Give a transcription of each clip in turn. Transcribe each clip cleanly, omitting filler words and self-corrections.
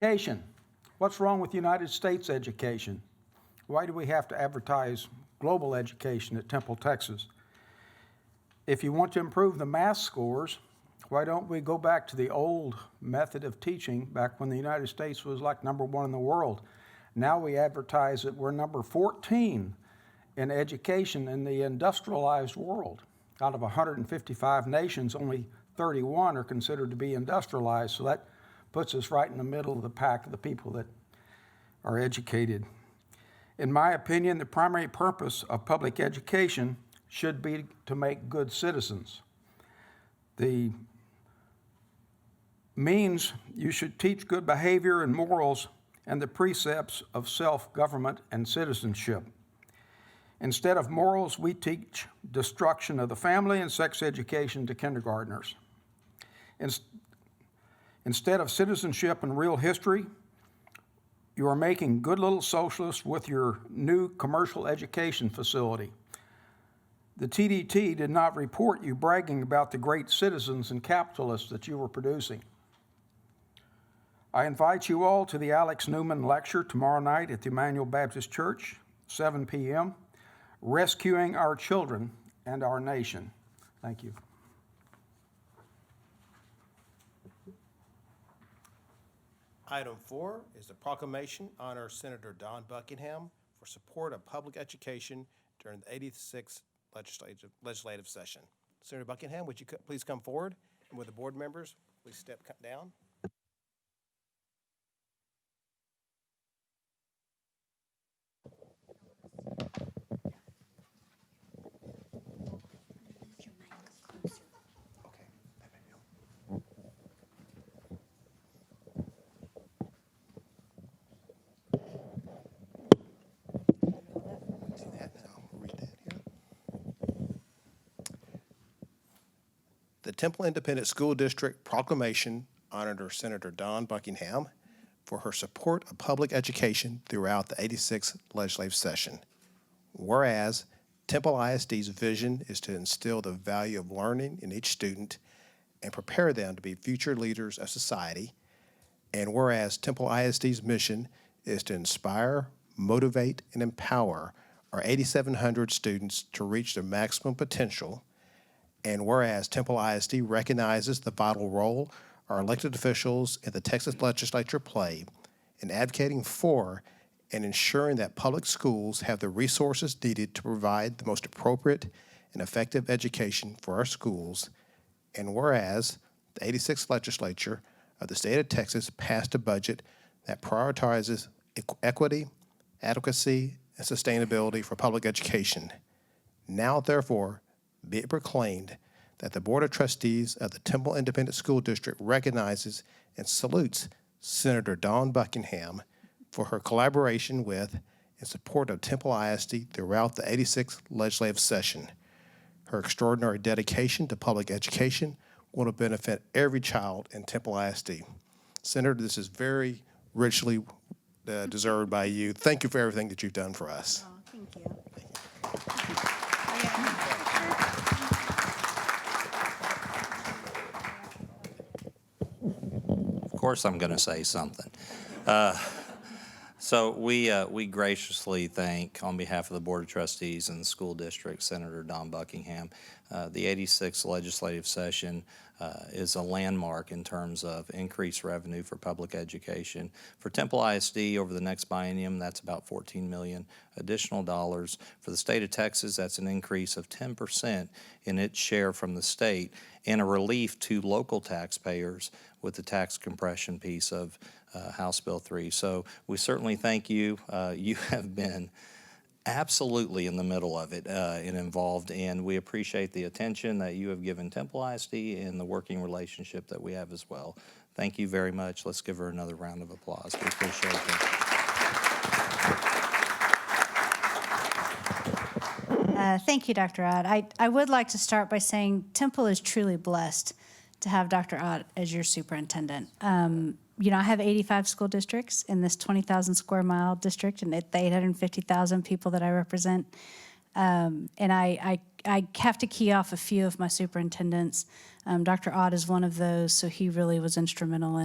Education. What's wrong with United States education? Why do we have to advertise global education at Temple, Texas? If you want to improve the math scores, why don't we go back to the old method of teaching back when the United States was like #1 in the world? Now we advertise that we're number 14 in education in the industrialized world. Out of 155 nations, only 31 are considered to be industrialized, so that puts us right in the middle of the pack of the people that are educated. In my opinion, the primary purpose of public education should be to make good citizens. The means you should teach good behavior and morals and the precepts of self-government and citizenship. Instead of morals, we teach destruction of the family and sex education to kindergartners. Instead of citizenship and real history, you are making good little socialists with your new commercial education facility. The TDT did not report you bragging about the great citizens and capitalists that you were producing. I invite you all to the Alex Newman lecture tomorrow night at the Emmanuel Baptist Church, 7 p.m., Rescuing Our Children and Our Nation. Thank you. Item 4 is the proclamation honor Senator Don Buckingham for support of public education during the 86th legislative session. Senator Buckingham, would you please come forward? And with the board members, please step down. The Temple Independent School District proclamation honored Senator Don Buckingham for her support of public education throughout the 86th legislative session. Whereas Temple ISD's vision is to instill the value of learning in each student and prepare them to be future leaders of society. And whereas Temple ISD's mission is to inspire, motivate, and empower our 8,700 students to reach their maximum potential. And whereas Temple ISD recognizes the vital role our elected officials in the Texas legislature play in advocating for and ensuring that public schools have the resources needed to provide the most appropriate and effective education for our schools. And whereas the 86th legislature of the state of Texas passed a budget that prioritizes equity, adequacy, and sustainability for public education. Now, therefore, be it proclaimed that the Board of Trustees of the Temple Independent School District recognizes and salutes Senator Dawn Buckingham for her collaboration with and support of Temple ISD throughout the 86th legislative session. Her extraordinary dedication to public education will benefit every child in Temple ISD. Senator, this is very richly deserved by you. Thank you for everything that you've done for us. Oh, thank you. Of course I'm going to say something. So we graciously thank, on behalf of the Board of Trustees and the school district, Senator Don Buckingham. The 86th legislative session is a landmark in terms of increased revenue for public education. For Temple ISD over the next biennium, that's about $14 million additional dollars. For the state of Texas, that's an increase of 10% in its share from the state and a relief to local taxpayers with the tax compression piece of House Bill 3. So we certainly thank you. You have been absolutely in the middle of it and involved, and we appreciate the attention that you have given Temple ISD and the working relationship that we have as well. Thank you very much. Let's give her another round of applause. We appreciate it. Thank you, Dr. Ott. I would like to start by saying Temple is truly blessed to have Dr. Ott as your superintendent. You know, I have 85 school districts in this 20,000 square mile district and the 850,000 people that I represent. And I have to key off a few of my superintendents. Dr. Ott is one of those, so he really was instrumental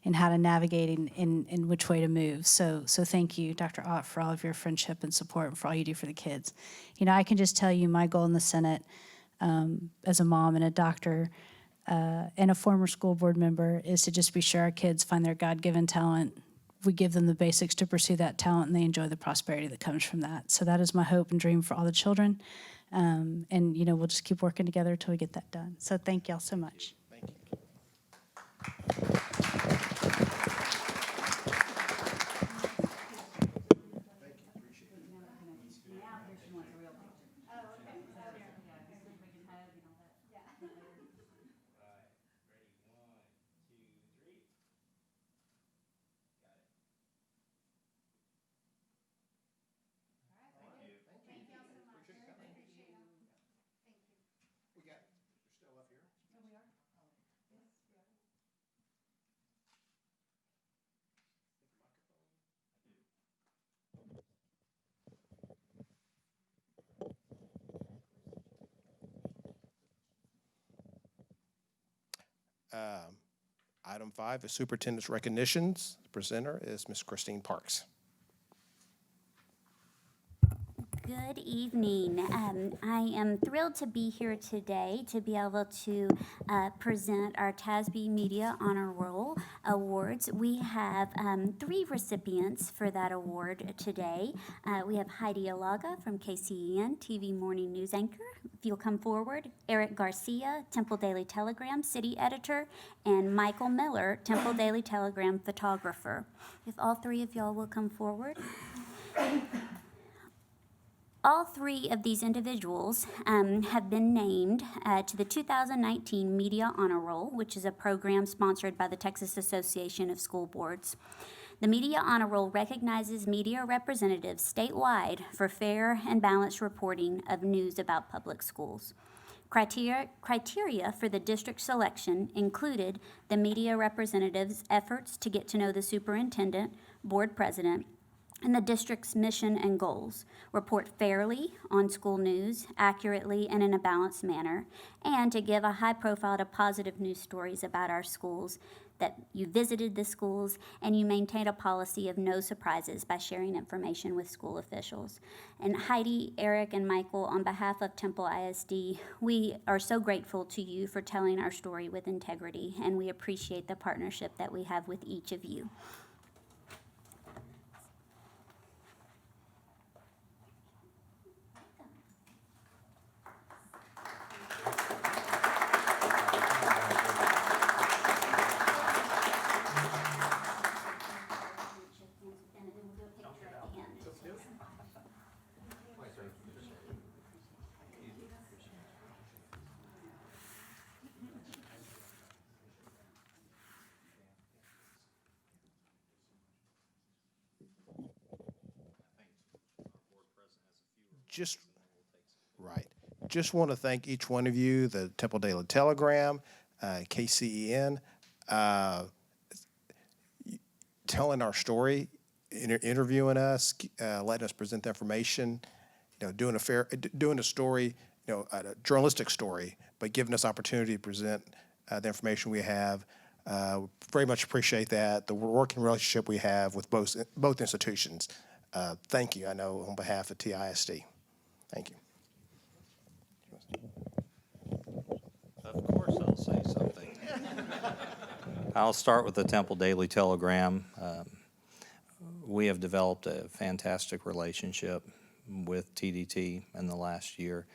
in how to navigate in which way to move. So thank you, Dr. Ott, for all of your friendship and support and for all you do for the kids. You know, I can just tell you my goal in the Senate as a mom and a doctor and a former school board member is to just be sure our kids find their God-given talent. We give them the basics to pursue that talent, and they enjoy the prosperity that comes from that. So that is my hope and dream for all the children. And, you know, we'll just keep working together until we get that done. So thank y'all so much. Thank you. We got it. You're still up here. Item 5 is superintendent's recognitions. The presenter is Ms. Christine Parks. Good evening. I am thrilled to be here today to be able to present our TASB Media Honor Roll Awards. We have 3 recipients for that award today. We have Heidi Alaga from KCEN, TV Morning News Anchor. If you'll come forward. Eric Garcia, Temple Daily Telegram City Editor, and Michael Miller, Temple Daily Telegram Photographer. If all 3 of y'all will come forward. All 3 of these individuals have been named to the 2019 Media Honor Roll, which is a program sponsored by the Texas Association of School Boards. The Media Honor Roll recognizes media representatives statewide for fair and balanced reporting of news about public schools. Criteria for the district selection included the media representative's efforts to get to know the superintendent, board president, and the district's mission and goals, report fairly on school news, accurately and in a balanced manner, and to give a high profile to positive news stories about our schools, that you visited the schools, and you maintain a policy of no surprises by sharing information with school officials. And Heidi, Eric, and Michael, on behalf of Temple ISD, we are so grateful to you for telling our story with integrity, and we appreciate the partnership that we have with each of you. Just want to thank each one of you, the Temple Daily Telegram, KCEN, telling our story, interviewing us, letting us present the information, doing a story, a journalistic story, but giving us opportunity to present the information we have. Very much appreciate that. The working relationship we have with both institutions. Thank you. I know on behalf of TISD. Thank you. Of course I'll say something. I'll start with the Temple Daily Telegram. We have developed a fantastic relationship with TDT in the last year.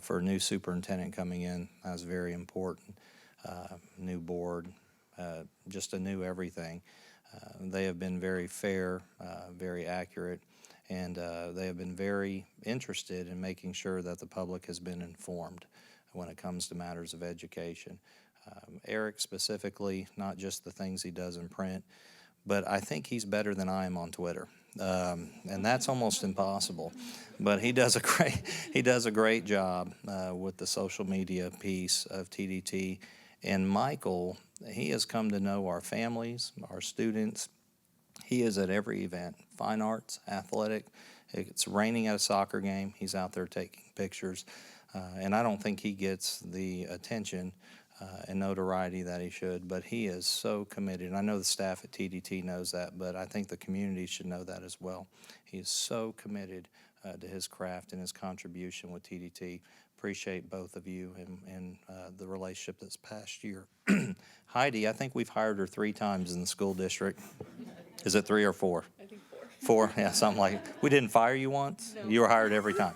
For a new superintendent coming in, that was very important. New board, just a new everything. They have been very fair, very accurate, and they have been very interested in making sure that the public has been informed when it comes to matters of education. Eric specifically, not just the things he does in print, but I think he's better than I am on Twitter. And that's almost impossible. But he does a great job with the social media piece of TDT. And Michael, he has come to know our families, our students. He is at every event, fine arts, athletic. It's raining at a soccer game, he's out there taking pictures. And I don't think he gets the attention and notoriety that he should, but he is so committed. And I know the staff at TDT knows that, but I think the community should know that as well. He is so committed to his craft and his contribution with TDT. Appreciate both of you and the relationship this past year. Heidi, I think we've hired her 3 times in the school district. Is it 3 or 4? I think 4. 4, yeah, something like, we didn't fire you once? No. You were hired every time.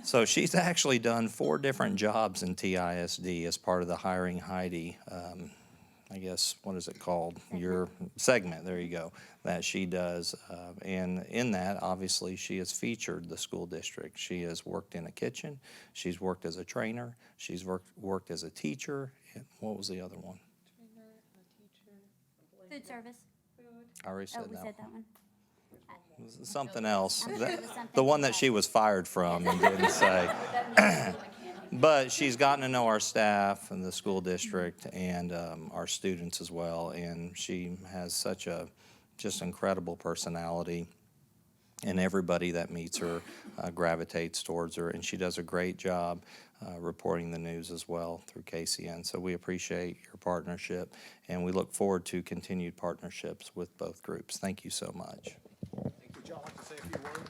So she's actually done 4 different jobs in TISD as part of the Hiring Heidi, I guess, what is it called? Your segment, there you go, that she does. And in that, obviously, she has featured the school district. She has worked in a kitchen. She's worked as a trainer. She's worked as a teacher. And what was the other one? Trainer, a teacher. Food service. I already said Oh, we that said one. that one. Something else. I'm sure it was something The one that else. she was fired from and didn't say. But she's gotten to know our staff and the school district and our students as well. And she has such a just incredible personality. And everybody that meets her gravitates towards her. And she does a great job reporting the news as well through KCN. So we appreciate your partnership. And we look forward to continued partnerships with both groups. Thank you so much. Would y'all like to say a few words?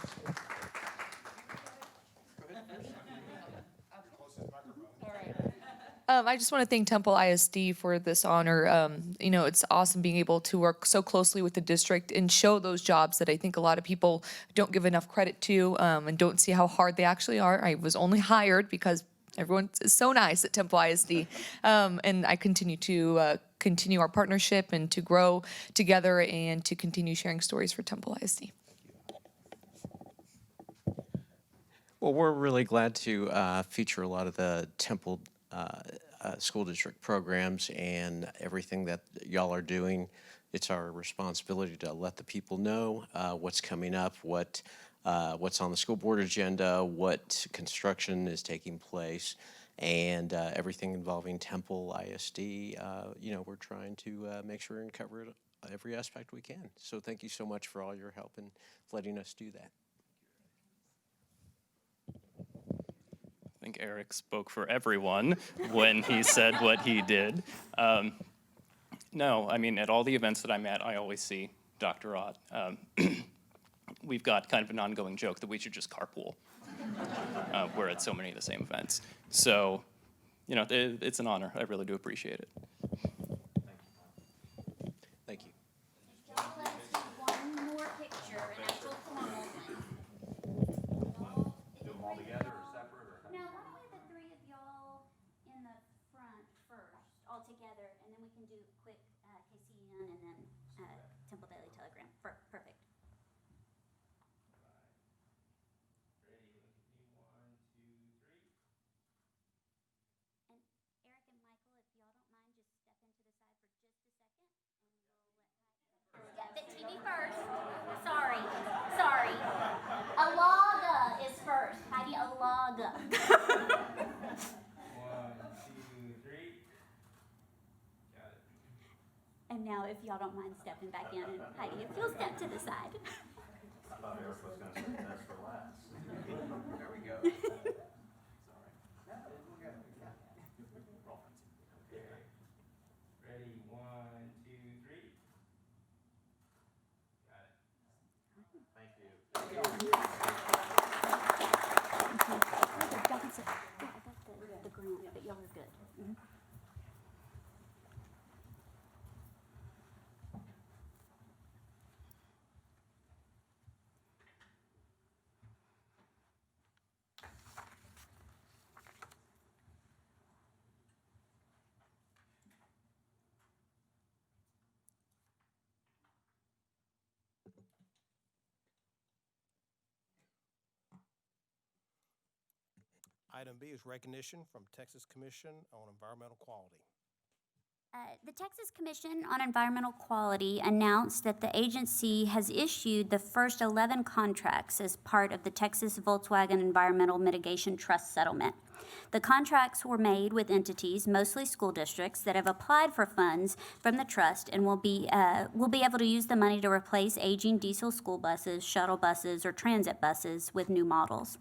I just want to thank Temple ISD for this honor. It's awesome being able to work so closely with the district and show those jobs that I think a lot of people don't give enough credit to and don't see how hard they actually are. I was only hired because everyone is so nice at Temple ISD. And I continue our partnership and to grow together and to continue sharing stories for Temple ISD. Well, we're really glad to feature a lot of the Temple school district programs and everything that y'all are doing. It's our responsibility to let the people know what's coming up, what's on the school board agenda, what construction is taking place, and everything involving Temple ISD. We're trying to make sure and cover it every aspect we can. So thank you so much for all your help in letting us do that. I think Eric spoke for everyone when he said what he did. No, I mean, at all the events that I'm at, I always see Dr. Ott. We've got kind of an ongoing joke that we should just carpool. We're at so many of the same events. So, it's an honor. I really do appreciate it. Thank you. Let's do one more picture, an actual formal thing. Do them all together or separate? No, why don't we have the 3 of y'all in the front first, all together, and then we can do quick KCN and then Temple Daily Telegram. Perfect. And Eric and Michael, if y'all don't mind, just step into the side for just a second, and we'll let Heidi. Yeah, but TV first. Sorry. Alaga is first. Heidi, Alaga. 1, 2, 3. Got it. And now, if y'all don't mind stepping back in, and Heidi, if you'll step to the side. I thought Eric was going to say that's for last. There we go. Ready, 1, 2, 3. Got it. Thank you. Y'all can sit. Yeah, I got the grant, but y'all are good. Mhm. Item B is recognition from Texas Commission on Environmental Quality. The Texas Commission on Environmental Quality announced that the agency has issued the first 11 contracts as part of the Texas Volkswagen Environmental Mitigation Trust Settlement. The contracts were made with entities, mostly school districts, that have applied for funds from the trust and will be able to use the money to replace aging diesel school buses, shuttle buses, or transit buses with new models.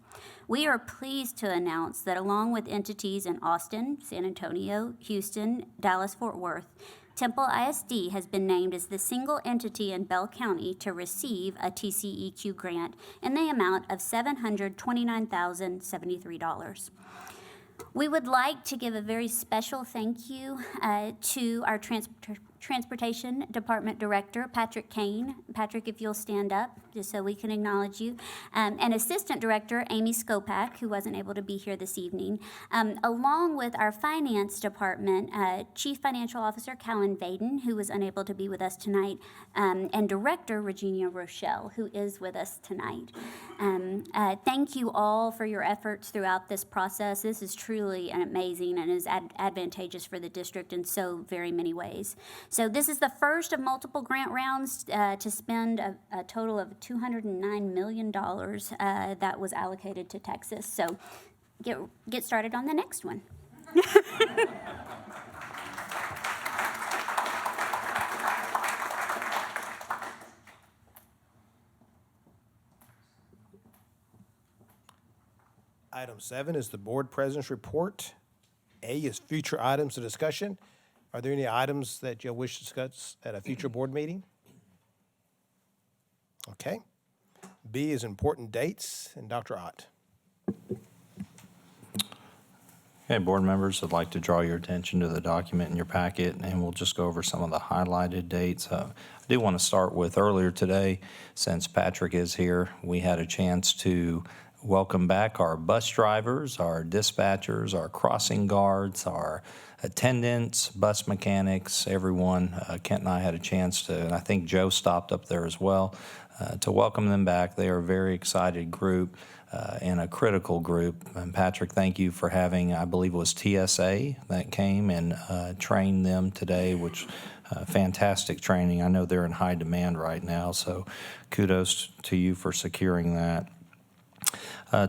We are pleased to announce that along with entities in Austin, San Antonio, Houston, Dallas-Fort Worth, Temple ISD has been named as the single entity in Bell County to receive a TCEQ grant in the amount of $729,073. We would like to give a very special thank you to our Transportation Department Director, Patrick Kane. Patrick, if you'll stand up, just so we can acknowledge you. And Assistant Director, Amy Skopak, who wasn't able to be here this evening. Along with our Finance Department, Chief Financial Officer, Callan Vaden, who was unable to be with us tonight, and Director, Regina Rochelle, who is with us tonight. Thank you all for your efforts throughout this process. This is truly an amazing and is advantageous for the district in so very many ways. So this is the first of multiple grant rounds to spend a total of $209 million that was allocated to Texas. So get started on the next one. Item 7 is the board president's report. A is future items of discussion. Are there any items that you wish to discuss at a future board meeting? Okay. B is important dates, and Dr. Ott. Okay, board members, I'd like to draw your attention to the document in your packet, and we'll just go over some of the highlighted dates. I do want to start with earlier today, since Patrick is here, we had a chance to welcome back our bus drivers, our dispatchers, our crossing guards, our attendants, bus mechanics, everyone. Kent and I had a chance to, and I think Joe stopped up there as well, to welcome them back. They are a very excited group and a critical group. And Patrick, thank you for having, I believe it was TSA that came and trained them today, which fantastic training. I know they're in high demand right now, so kudos to you for securing that.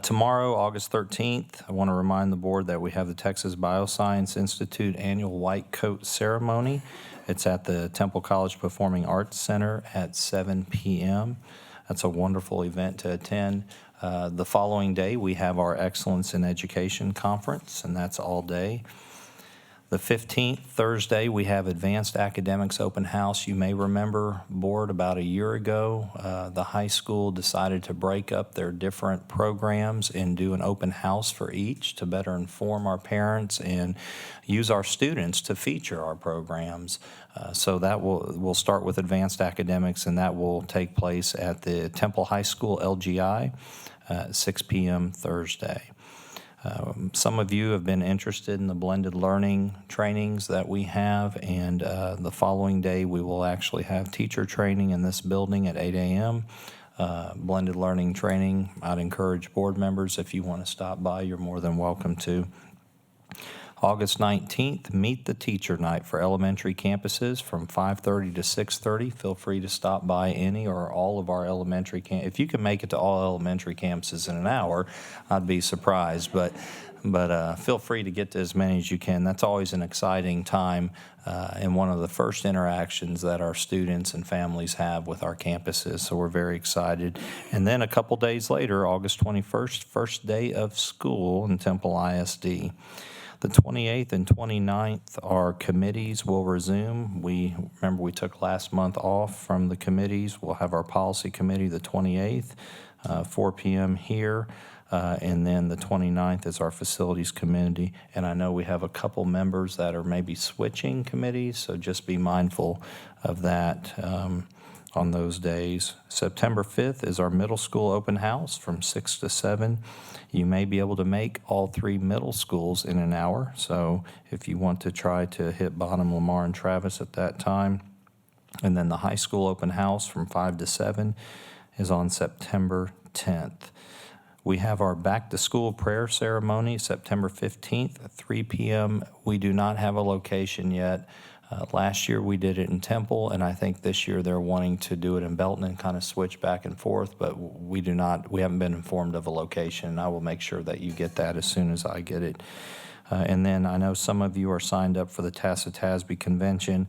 Tomorrow, August 13th, I want to remind the board that we have the Texas Bioscience Institute annual white coat ceremony. It's at the Temple College Performing Arts Center at 7 p.m. That's a wonderful event to attend. The following day, we have our Excellence in Education Conference, and that's all day. The 15th, Thursday, we have Advanced Academics Open House. You may remember, board, about a year ago, the high school decided to break up their different programs and do an open house for each to better inform our parents and use our students to feature our programs. So that we'll start with Advanced Academics, and that will take place at the Temple High School LGI, 6 p.m. Thursday. Some of you have been interested in the blended learning trainings that we have, and the following day we will actually have teacher training in this building at 8 a.m. Blended learning training. I'd encourage board members, if you want to stop by, you're more than welcome to. August 19th, Meet the Teacher Night for elementary campuses from 5:30 to 6:30. Feel free to stop by any or all of our elementary if you can make it to all elementary campuses in an hour, I'd be surprised. But feel free to get to as many as you can. That's always an exciting time and one of the first interactions that our students and families have with our campuses. So we're very excited. And then a couple days later, August 21st, first day of school in Temple ISD. The 28th and 29th, our committees will resume. Remember we took last month off from the committees. We'll have our policy committee the 28th, 4 p.m. here. And then the 29th is our facilities committee. And I know we have a couple members that are maybe switching committees, so just be mindful of that on those days. September 5th is our middle school open house from 6 to 7. You may be able to make all three middle schools in an hour. So if you want to try to hit Bonham, Lamar, and Travis at that time. And then the high school open house from 5 to 7 is on September 10th. We have our back to school prayer ceremony September 15th at 3 p.m. We do not have a location yet. Last year, we did it in Temple, and I think this year they're wanting to do it in Belton and kind of switch back and forth, but we haven't been informed of a location, and I will make sure that you get that as soon as I get it. And then I know some of you are signed up for the TASB Convention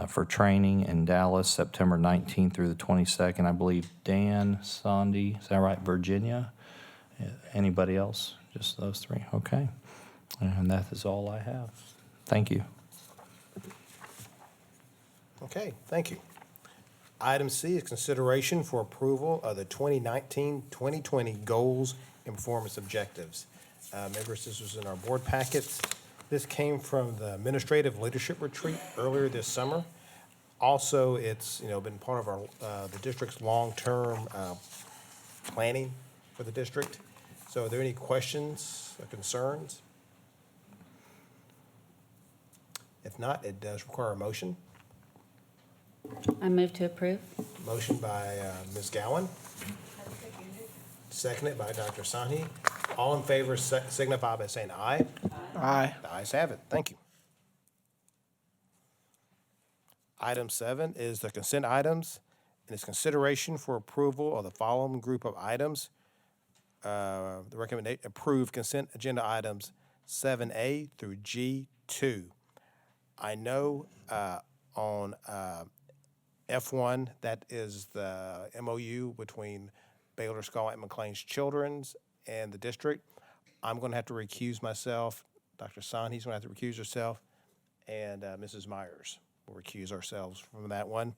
for training in Dallas, September 19th through the 22nd. I believe Dan, Sandy, is that right, Virginia? Anybody else? Just those three? Okay. And that is all I have. Thank you. Okay, thank you. Item C is consideration for approval of the 2019-2020 goals and performance objectives. Members, this was in our board packets. This came from the Administrative Leadership Retreat earlier this summer. Also, it's, been part of our, the district's long-term planning for the district. So are there any questions or concerns? If not, it does require a motion. I move to approve. Motion by Ms. Gowan. Seconded by Dr. Sahi. All in favor signify by saying aye. Aye. The ayes have it. Thank you. Item 7 is the consent items, and it's consideration for approval of the following group of items. The recommendation approve consent agenda items 7A through G2. I know on F1, that is the MOU between Baylor Scott and McLean's Children's and the district. I'm going to have to recuse myself. Dr. Sahi's going to have to recuse herself, and Mrs. Myers will recuse ourselves from that one.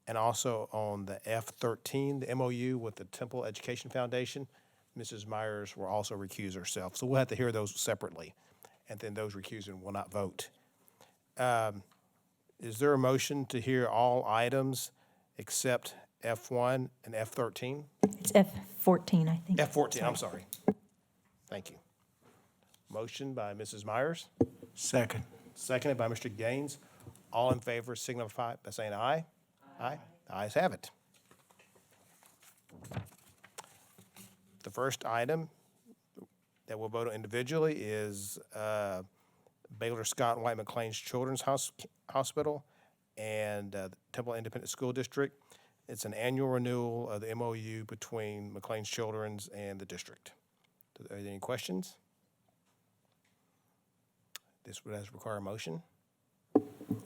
And also on the F13, the MOU with the Temple Education Foundation, Mrs. Myers will also recuse herself. So we'll have to hear those separately, and then those recusing will not vote. Is there a motion to hear all items except F1 and F13? It's F14, I think. F14, I'm sorry. Thank you. Motion by Mrs. Myers, Second. seconded by Mr. Gaines. All in favor signify by saying aye. Aye. The ayes have it. The first item that we'll vote on individually is Baylor Scott and White McLean's Children's Hospital and the Temple Independent School District. It's an annual renewal of the MOU between McLean's Children's and the district. Are there any questions? This would require a motion.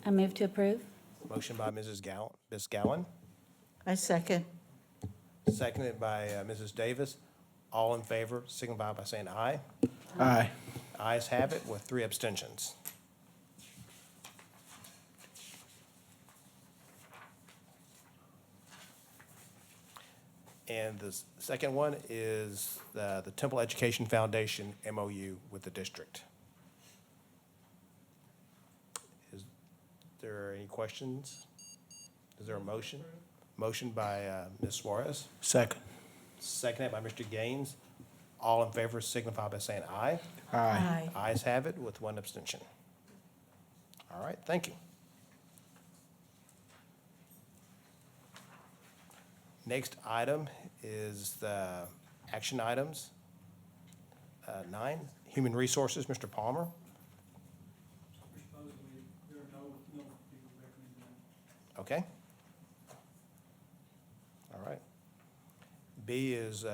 I move to approve. Motion by Ms. Gowan, I second. seconded by Mrs. Davis. All in favor signify by saying aye. Aye. Ayes have it with 3 abstentions. And the second one is the Temple Education Foundation MOU with the district. Is there any questions? Is there a motion? Motion by Ms. Suarez, Second. seconded by Mr. Gaines. All in favor signify by saying aye. Aye. Ayes have it with 1 abstention. All right, thank you. Next item is the action items. 9, Human Resources, Mr. Palmer. Okay. All right. B is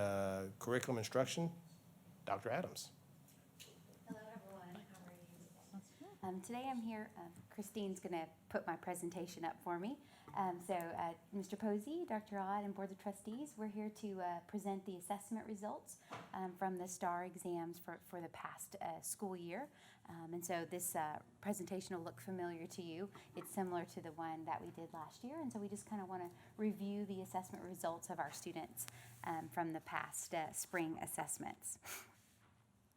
curriculum instruction. Dr. Adams. Hello, everyone. How are you? Today I'm here. Christine's going to put my presentation up for me. Mr. Posey, Dr. Odd, and Board of Trustees, we're here to present the assessment results from the STAR exams for the past school year. And so this presentation will look familiar to you. It's similar to the one that we did last year. And so we just kind of want to review the assessment results of our students from the past spring assessments.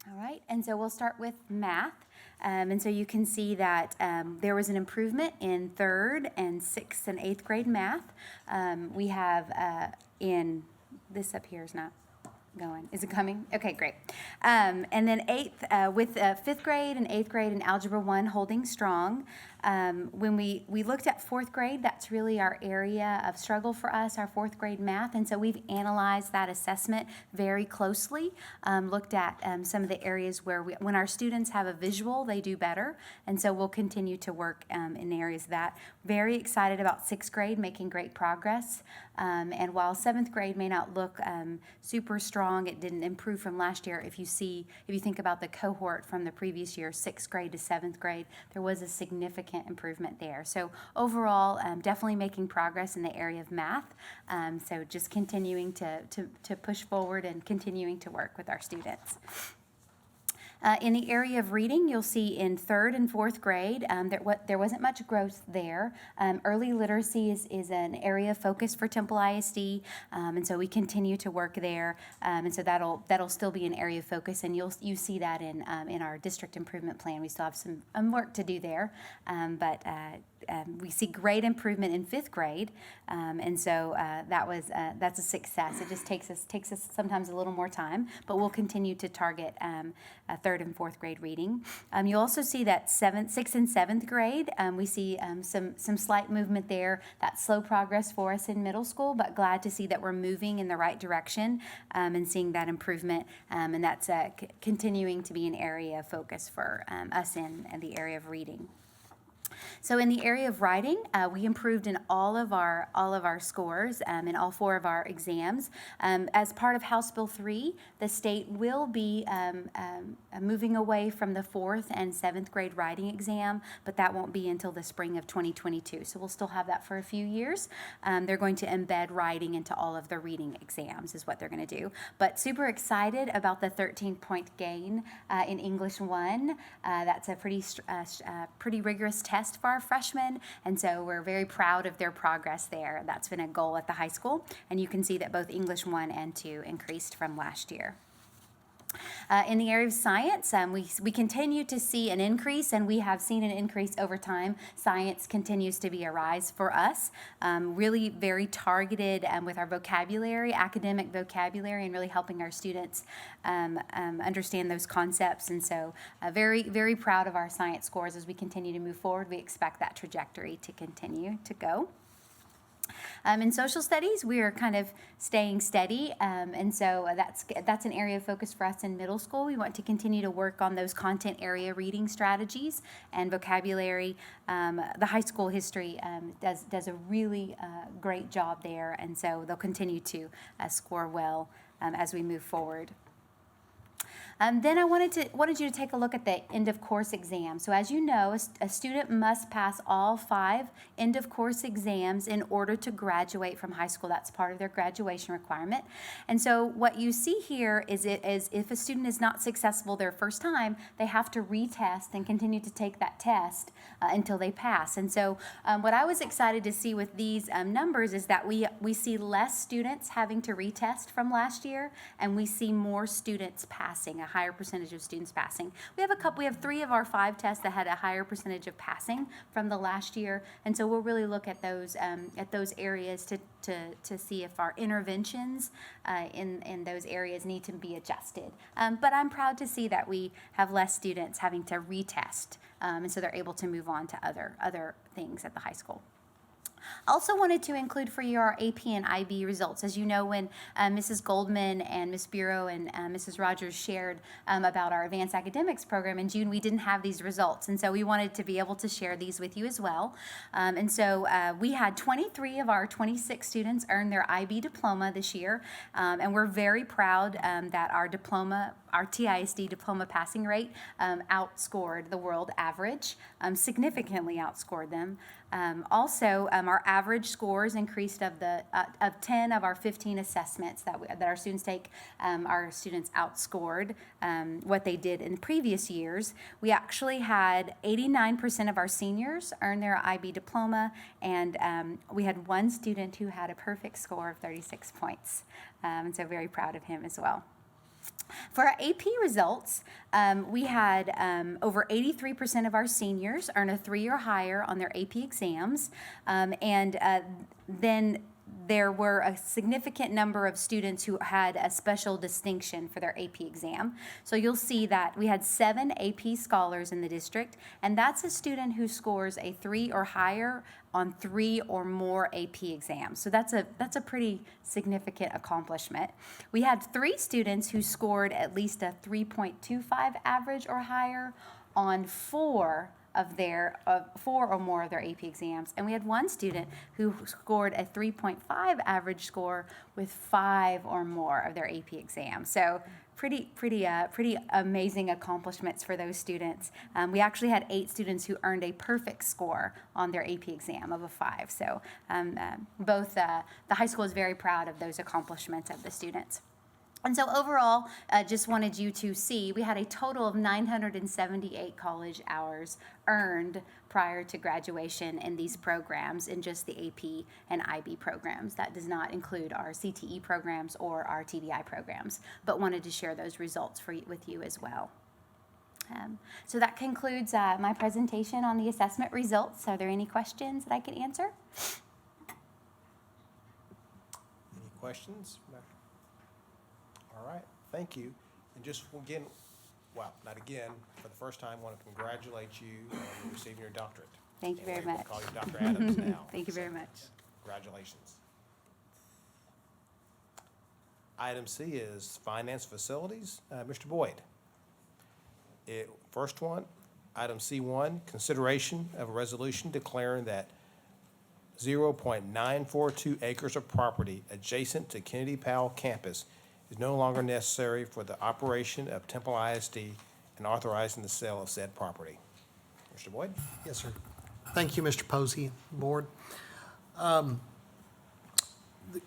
All right, and so we'll start with math. And so you can see that there was an improvement in 3rd and 6th and 8th grade math. We have in, this up here is not going. Is it coming? Okay, great. And then 8th, with 5th grade and 8th grade in Algebra 1 holding strong. When we looked at fourth grade, that's really our area of struggle for us, our fourth grade math. And so we've analyzed that assessment very closely, looked at some of the areas where when our students have a visual, they do better. And so we'll continue to work in areas of that. Very excited about sixth grade, making great progress. And while seventh grade may not look super strong, it didn't improve from last year. If you think about the cohort from the previous year, sixth grade to seventh grade, there was a significant improvement there. So overall, definitely making progress in the area of math. So just continuing to push forward and continuing to work with our students. In the area of reading, you'll see in third and fourth grade, there wasn't much growth there. Early literacy is an area of focus for Temple ISD, and so we continue to work there. And so that'll still be an area of focus, and you see that in our district improvement plan. We still have some work to do there, but we see great improvement in fifth grade, and so that's a success. It just takes us sometimes a little more time, but we'll continue to target third and fourth grade reading. You'll also see that sixth and seventh grade, we see some slight movement there. That's slow progress for us in middle school, but glad to see that we're moving in the right direction and seeing that improvement, and that's continuing to be an area of focus for us in the area of reading. So in the area of writing, we improved in all of our scores in all four of our exams. As part of House Bill 3, the state will be moving away from the fourth and seventh grade writing exam, but that won't be until the spring of 2022. So we'll still have that for a few years. They're going to embed writing into all of the reading exams is what they're going to do. But super excited about the 13-point gain in English 1. That's a pretty rigorous test for our freshmen, and so we're very proud of their progress there. That's been a goal at the high school, and you can see that both English 1 and 2 increased from last year. In the area of science, we continue to see an increase, and we have seen an increase over time. Science continues to be a rise for us, really very targeted with our vocabulary, academic vocabulary, and really helping our students understand those concepts. And so very, very proud of our science scores as we continue to move forward. We expect that trajectory to continue to go. In social studies, we are kind of staying steady, and so that's an area of focus for us in middle school. We want to continue to work on those content area reading strategies and vocabulary. The high school history does a really great job there, and so they'll continue to score well as we move forward. Then I wanted you to take a look at the end of course exam. So as you know, a student must pass all 5 end of course exams in order to graduate from high school. That's part of their graduation requirement. And so what you see here is if a student is not successful their first time, they have to retest and continue to take that test until they pass. And so what I was excited to see with these numbers is that we see less students having to retest from last year, and we see more students passing, a higher percentage of students passing. We have 3 of our 5 tests that had a higher percentage of passing from the last year, and so we'll really look at those areas to see if our interventions in those areas need to be adjusted. But I'm proud to see that we have less students having to retest, and so they're able to move on to other things at the high school. Also wanted to include for you our AP and IB results. As you know, when Mrs. Goldman and Ms. Bureau and Mrs. Rogers shared about our advanced academics program in June, we didn't have these results. And so we wanted to be able to share these with you as well. And so we had 23 of our 26 students earn their IB diploma this year. And we're very proud that our TISD diploma passing rate outscored the world average, significantly outscored them. Also, our average scores increased of 10 of our 15 assessments that our students take. Our students outscored what they did in previous years. We actually had 89% of our seniors earn their IB diploma, and we had one student who had a perfect score of 36 points. And so very proud of him as well. For our AP results, we had over 83% of our seniors earn a 3 or higher on their AP exams, and then there were a significant number of students who had a special distinction for their AP exam. So you'll see that we had 7 AP scholars in the district, and that's a student who scores a 3 or higher on 3 or more AP exams. So that's a pretty significant accomplishment. We had 3 students who scored at least a 3.25 average or higher on 4 or more of their AP exams, and we had 1 student who scored a 3.5 average score with 5 or more of their AP exams. So pretty amazing accomplishments for those students. We actually had 8 students who earned a perfect score on their AP exam of a 5. So both the high school is very proud of those accomplishments of the students. And so overall, just wanted you to see, we had a total of 978 college hours earned prior to graduation in these programs, in just the AP and IB programs. That does not include our CTE programs or our TBI programs, but wanted to share those results with you as well. So that concludes my presentation on the assessment results. Are there any questions that I can answer? Any questions? All right, thank you. And just again, not again, for the first time, want to congratulate you on receiving your doctorate. Thank you very And we'll much. call you Dr. Adams now. Thank you very much. Congratulations. Item C is finance facilities. Mr. Boyd. First one, item C1, consideration of a resolution declaring that 0.942 acres of property adjacent to Kennedy Powell campus is no longer necessary for the operation of Temple ISD and authorizing the sale of said property. Mr. Boyd? Yes, sir. Thank you, Mr. Posey, Board. The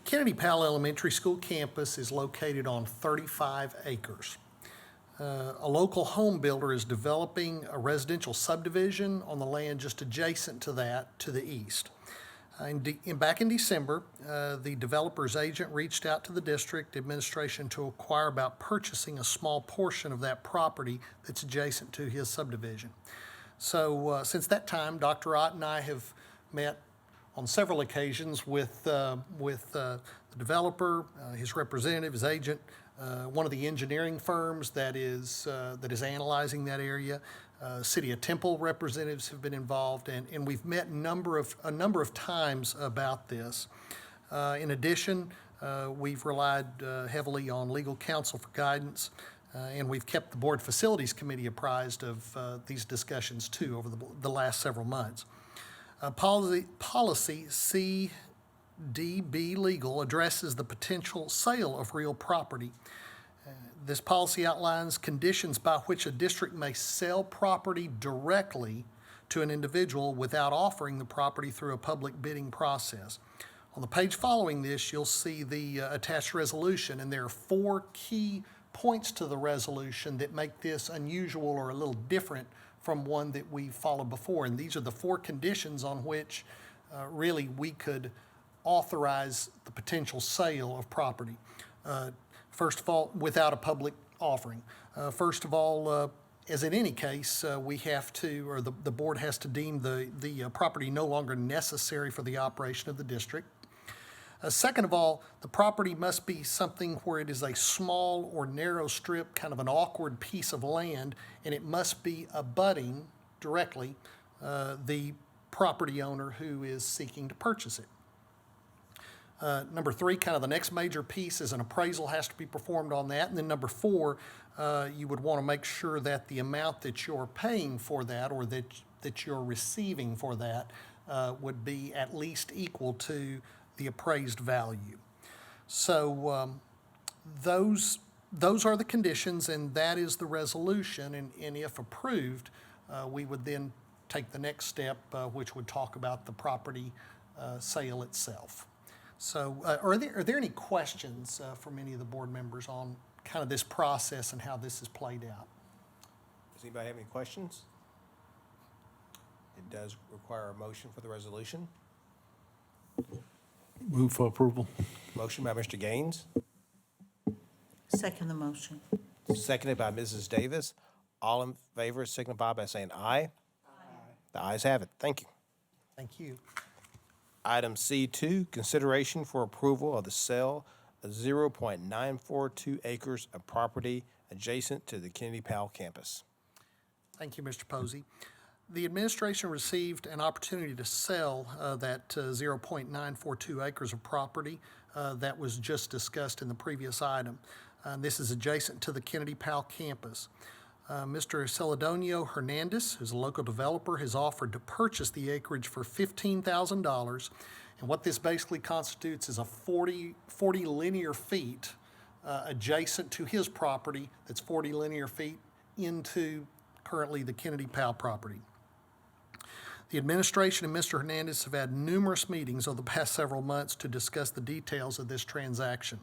Kennedy Powell Elementary School campus is located on 35 acres. A local home builder is developing a residential subdivision on the land just adjacent to that to the east. Back in December, the developer's agent reached out to the district administration to inquire about purchasing a small portion of that property that's adjacent to his subdivision. So since that time, Dr. Ott and I have met on several occasions with the developer, his representative, his agent, one of the engineering firms that is analyzing that area. City of Temple representatives have been involved, and we've met a number of times about this. In addition, we've relied heavily on legal counsel for guidance, and we've kept the Board Facilities Committee apprised of these discussions too over the last several months. Policy CDB Legal addresses the potential sale of real property. This policy outlines conditions by which a district may sell property directly to an individual without offering the property through a public bidding process. On the page following this, you'll see the attached resolution, and there are 4 key points to the resolution that make this unusual or a little different from one that we followed before. And these are the 4 conditions on which really we could authorize the potential sale of property. First of all, without a public offering. First of all, as in any case, we have to, or the board has to deem the property no longer necessary for the operation of the district. Second of all, the property must be something where it is a small or narrow strip, kind of an awkward piece of land, and it must be abutting directly the property owner who is seeking to purchase it. Number 3, kind of the next major piece is an appraisal has to be performed on that. And then number 4, you would want to make sure that the amount that you're paying for that or that you're receiving for that would be at least equal to the appraised value. So those are the conditions, and that is the resolution. And if approved, we would then take the next step, which would talk about the property sale itself. So are there any questions from any of the board members on kind of this process and how this is played out? Does anybody have any questions? It does require a motion for the resolution. Move for approval. Motion by Mr. Gaines, Second the motion. seconded by Mrs. Davis. All in favor signify by saying aye. Aye. The ayes have it. Thank you. Thank you. Item C2, consideration for approval of the sale of 0.942 acres of property adjacent to the Kennedy Powell campus. Thank you, Mr. Posey. The administration received an opportunity to sell that 0.942 acres of property that was just discussed in the previous item. This is adjacent to the Kennedy Powell campus. Mr. Celedonio Hernandez, who's a local developer, has offered to purchase the acreage for $15,000. And what this basically constitutes is a 40 linear feet adjacent to his property that's 40 linear feet into currently the Kennedy Powell property. The administration and Mr. Hernandez have had numerous meetings over the past several months to discuss the details of this transaction.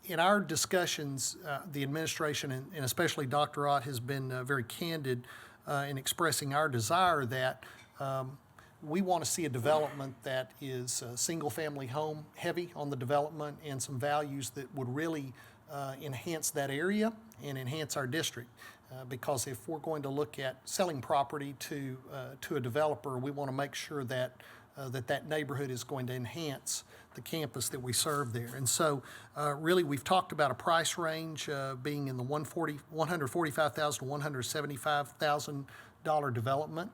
In our discussions, the administration and especially Dr. Ott has been very candid in expressing our desire that we want to see a development that is single-family home heavy on the development and some values that would really enhance that area and enhance our district. Because if we're going to look at selling property to a developer, we want to make sure that that neighborhood is going to enhance the campus that we serve there. And so really we've talked about a price range being in the $145,000 to $175,000 development.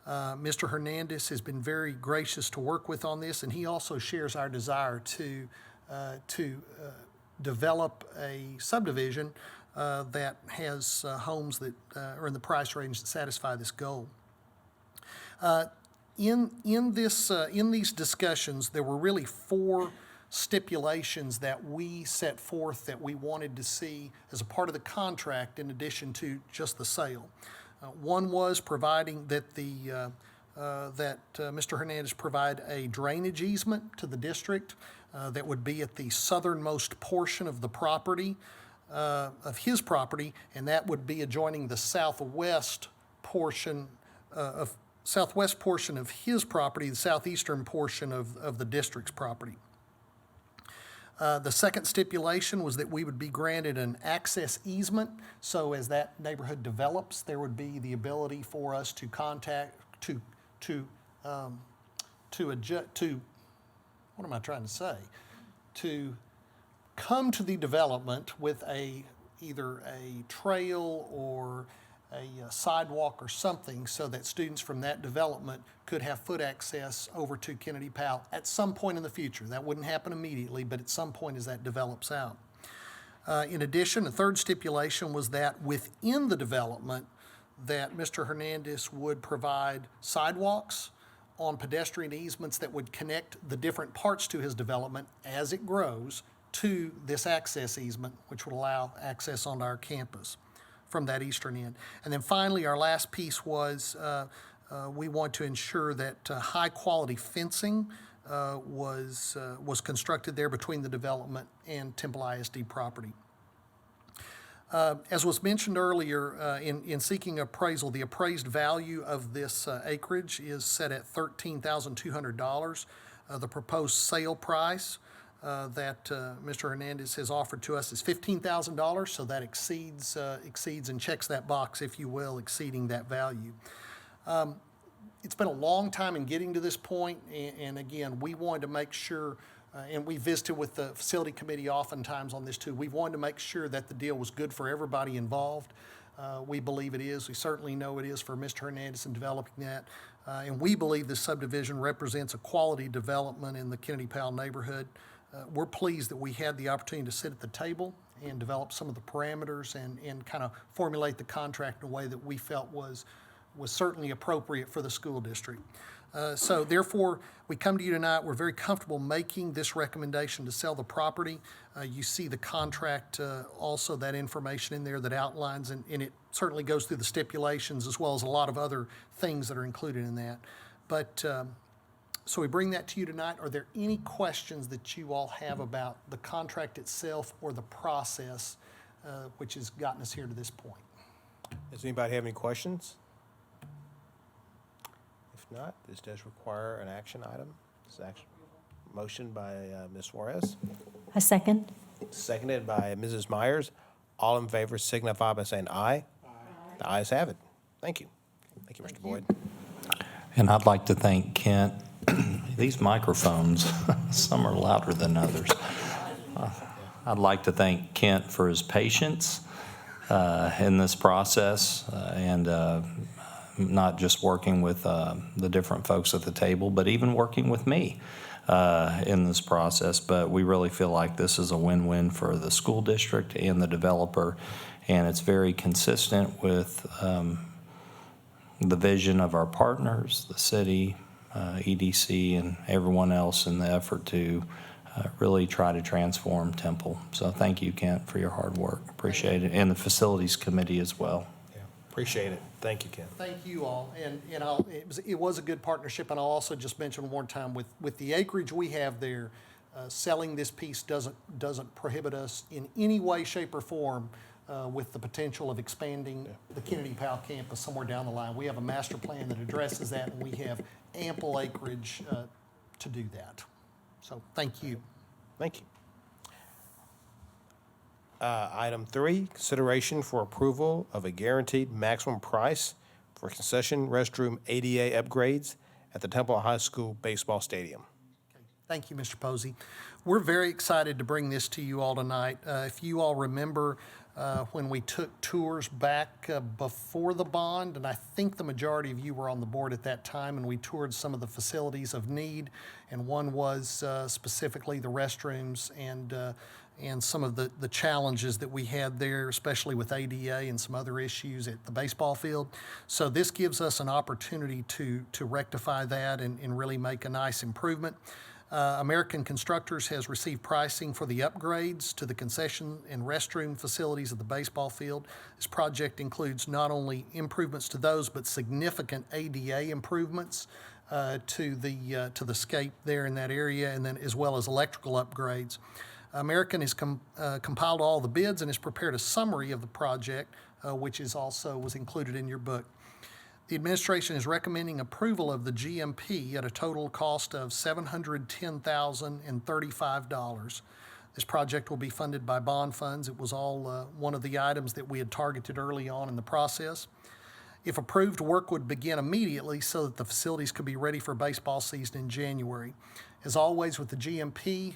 Mr. Hernandez has been very gracious to work with on this, and he also shares our desire to develop a subdivision that has homes that are in the price range that satisfy this goal. In these discussions, there were really 4 stipulations that we set forth that we wanted to see as a part of the contract in addition to just the sale. One was providing that Mr. Hernandez provide a drainage easement to the district that would be at the southernmost portion of the property, of his property, and that would be adjoining the southwest portion of his property, the southeastern portion of the district's property. The second stipulation was that we would be granted an access easement, so as that neighborhood develops, there would be the ability for us to to come to the development with either a trail or a sidewalk or something so that students from that development could have foot access over to Kennedy Powell at some point in the future. That wouldn't happen immediately, but at some point as that develops out. In addition, a third stipulation was that within the development that Mr. Hernandez would provide sidewalks on pedestrian easements that would connect the different parts to his development as it grows to this access easement, which would allow access onto our campus from that eastern end. And then finally, our last piece was we want to ensure that high-quality fencing was constructed there between the development and Temple ISD property. As was mentioned earlier, in seeking appraisal, the appraised value of this acreage is set at $13,200. The proposed sale price that Mr. Hernandez has offered to us is $15,000, so that exceeds and checks that box, if you will, exceeding that value. It's been a long time in getting to this point, and again, we wanted to make sure, and we visited with the facility committee oftentimes on this too, we wanted to make sure that the deal was good for everybody involved. We believe it is. We certainly know it is for Mr. Hernandez in developing that. And we believe this subdivision represents a quality development in the Kennedy Powell neighborhood. We're pleased that we had the opportunity to sit at the table and develop some of the parameters and kind of formulate the contract in a way that we felt was certainly appropriate for the school district. So therefore, we come to you tonight, we're very comfortable making this recommendation to sell the property. You see the contract, also that information in there that outlines, and it certainly goes through the stipulations as well as a lot of other things that are included in that. But so we bring that to you tonight. Are there any questions that you all have about the contract itself or the process which has gotten us here to this point? Does anybody have any questions? If not, this does require an action item. This action motion by Ms. Suarez, A second. seconded by Mrs. Myers. All in favor signify by saying aye. Aye. The ayes have it. Thank you. Thank you, Mr. Boyd. And I'd like to thank Kent. These microphones, some are louder than others. I'd like to thank Kent for his patience in this process and not just working with the different folks at the table, but even working with me in this process. But we really feel like this is a win-win for the school district and the developer, and it's very consistent with the vision of our partners, the city, EDC, and everyone else in the effort to really try to transform Temple. So thank you, Kent, for your hard work. Appreciate it. And the facilities committee as well. Yeah, appreciate it. Thank you, Ken. Thank you all, and it was a good partnership, and I'll also just mention one more time, with the acreage we have there, selling this piece doesn't prohibit us in any way, shape, or form with the potential of expanding the Kennedy Powell campus somewhere down the line. We have a master plan that addresses that, and we have ample acreage to do that. So, thank you. Thank you. Item 3, consideration for approval of a guaranteed maximum price for concession restroom ADA upgrades at the Temple High School baseball stadium. Thank you, Mr. Posey. We're very excited to bring this to you all tonight. If you all remember when we took tours back before the bond, and I think the majority of you were on the board at that time, and we toured some of the facilities of need, and one was specifically the restrooms and some of the challenges that we had there, especially with ADA and some other issues at the baseball field. So this gives us an opportunity to rectify that and really make a nice improvement. American Constructors has received pricing for the upgrades to the concession and restroom facilities of the baseball field. This project includes not only improvements to those, but significant ADA improvements to the scape there in that area, and then as well as electrical upgrades. American has compiled all the bids and has prepared a summary of the project, which was included in your book. The administration is recommending approval of the GMP at a total cost of $710,035. This project will be funded by bond funds. It was all one of the items that we had targeted early on in the process. If approved, work would begin immediately so that the facilities could be ready for baseball season in January. As always with the GMP,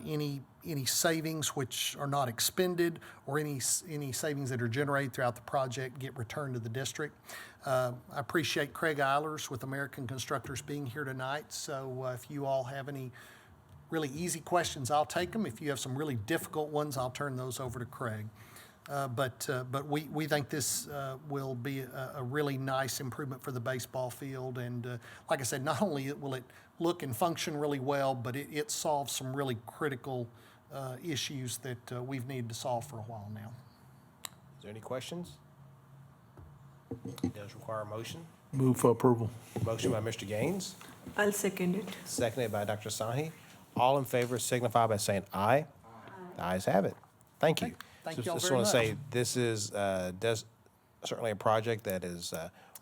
any savings which are not expended or any savings that are generated throughout the project get returned to the district. I appreciate Craig Eilers with American Constructors being here tonight. So if you all have any really easy questions, I'll take them. If you have some really difficult ones, I'll turn those over to Craig. But we think this will be a really nice improvement for the baseball field. And like I said, not only will it look and function really well, but it solves some really critical issues that we've needed to solve for a while now. Is there any questions? It does require a motion. Move for approval. Motion by Mr. Gaines, I'll second it. seconded by Dr. Sahi. All in favor signify by saying aye. The ayes have it. Thank you. Thank So y'all just very want to much. say, this is certainly a project that is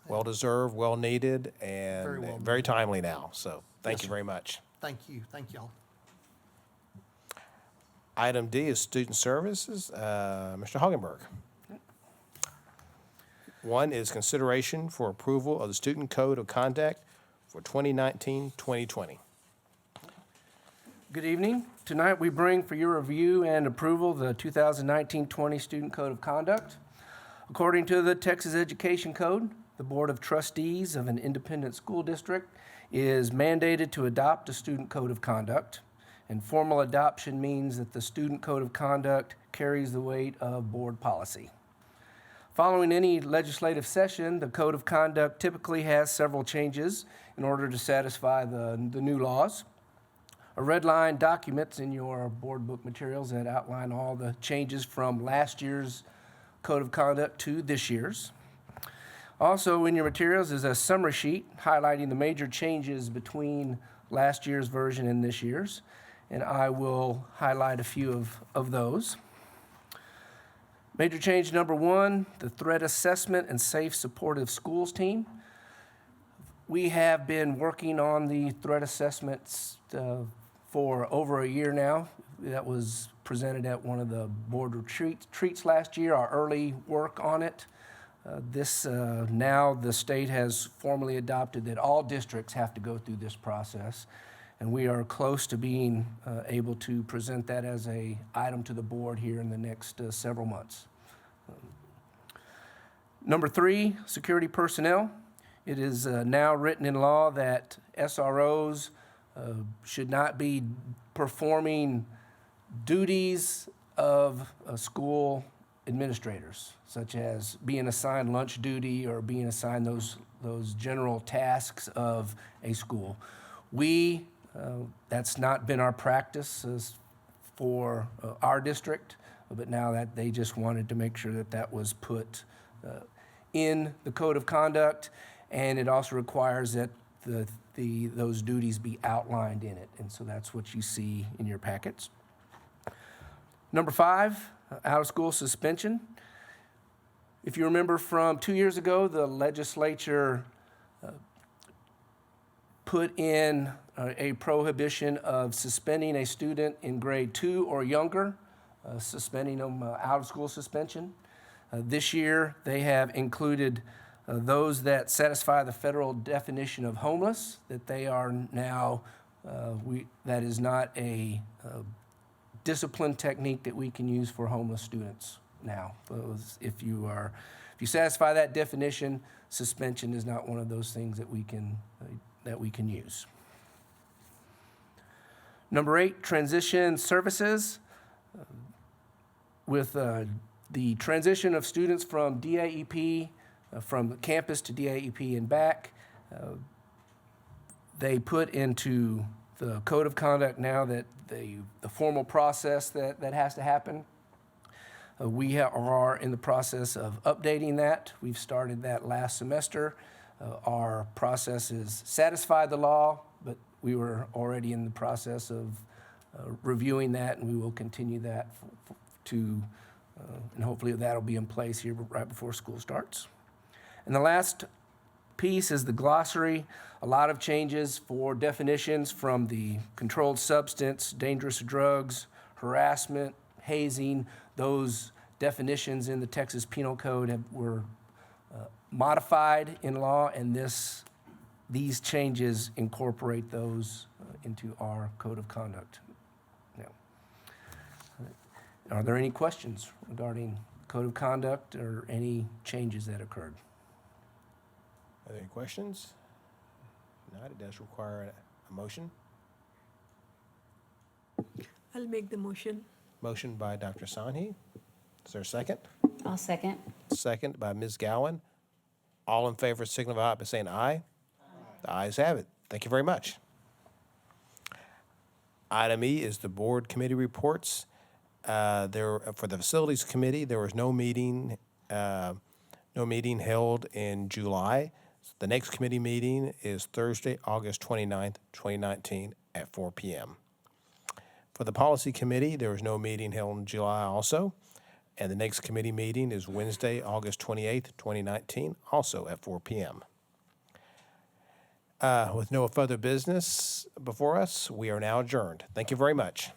well-deserved, well-needed, Very and well very timely now. So thank Yes, you sir. very much. Thank you. Thank y'all. Item D is student services. Mr. Hagenberg. One is consideration for approval of the student code of conduct for 2019-2020. Good evening. Tonight we bring for your review and approval the 2019-20 Student Code of Conduct. According to the Texas Education Code, the Board of Trustees of an independent school district is mandated to adopt a student code of conduct, and formal adoption means that the student code of conduct carries the weight of board policy. Following any legislative session, the Code of Conduct typically has several changes in order to satisfy the new laws. A red line documents in your board book materials that outline all the changes from last year's Code of Conduct to this year's. Also in your materials is a summary sheet highlighting the major changes between last year's version and this year's, and I will highlight a few of those. Major change number 1, the threat assessment and safe supportive schools team. We have been working on the threat assessments for over a year now. That was presented at one of the board retreats last year, our early work on it. Now the state has formally adopted that all districts have to go through this process, and we are close to being able to present that as a item to the board here in the next several months. Number 3, security personnel. It is now written in law that SROs should not be performing duties of school administrators, such as being assigned lunch duty or being assigned those general tasks of a school. That's not been our practice for our district, but now that they just wanted to make sure that that was put in the code of conduct, and it also requires that those duties be outlined in it, and so that's what you see in your packets. Number 5, out-of-school suspension. If you remember from 2 years ago, the legislature put in a prohibition of suspending a student in grade 2 or younger, suspending them out-of-school suspension. This year, they have included those that satisfy the federal definition of homeless, that they are now, that is not a discipline technique that we can use for homeless students now. If you satisfy that definition, suspension is not one of those things that we can use. Number 8, transition services. With the transition of students from DAEP, from campus to DAEP and back, they put into the code of conduct now that the formal process that has to happen. We are in the process of updating that. We've started that last semester. Our process is satisfied the law, but we were already in the process of reviewing that, and we will continue that and hopefully that'll be in place here right before school starts. And the last piece is the glossary. A lot of changes for definitions from the controlled substance, dangerous drugs, harassment, hazing. Those definitions in the Texas Penal Code were modified in law, and these changes incorporate those into our code of conduct. Now, are there any questions regarding code of conduct or any changes that occurred? Are there any questions? If not, it does require a motion. I'll make the motion. Motion by Dr. Sanhi. Is there a second? I'll second. Second by Ms. Gowan. All in favor signify by saying aye. The ayes have it. Thank you very much. Item E is the board committee reports. For the facilities committee, there was no meeting held in July. The next committee meeting is Thursday, August 29th, 2019 at 4 p.m. For the policy committee, there was no meeting held in July also. And the next committee meeting is Wednesday, August 28th, 2019, also at 4 p.m. With no further business before us, we are now adjourned. Thank you very much.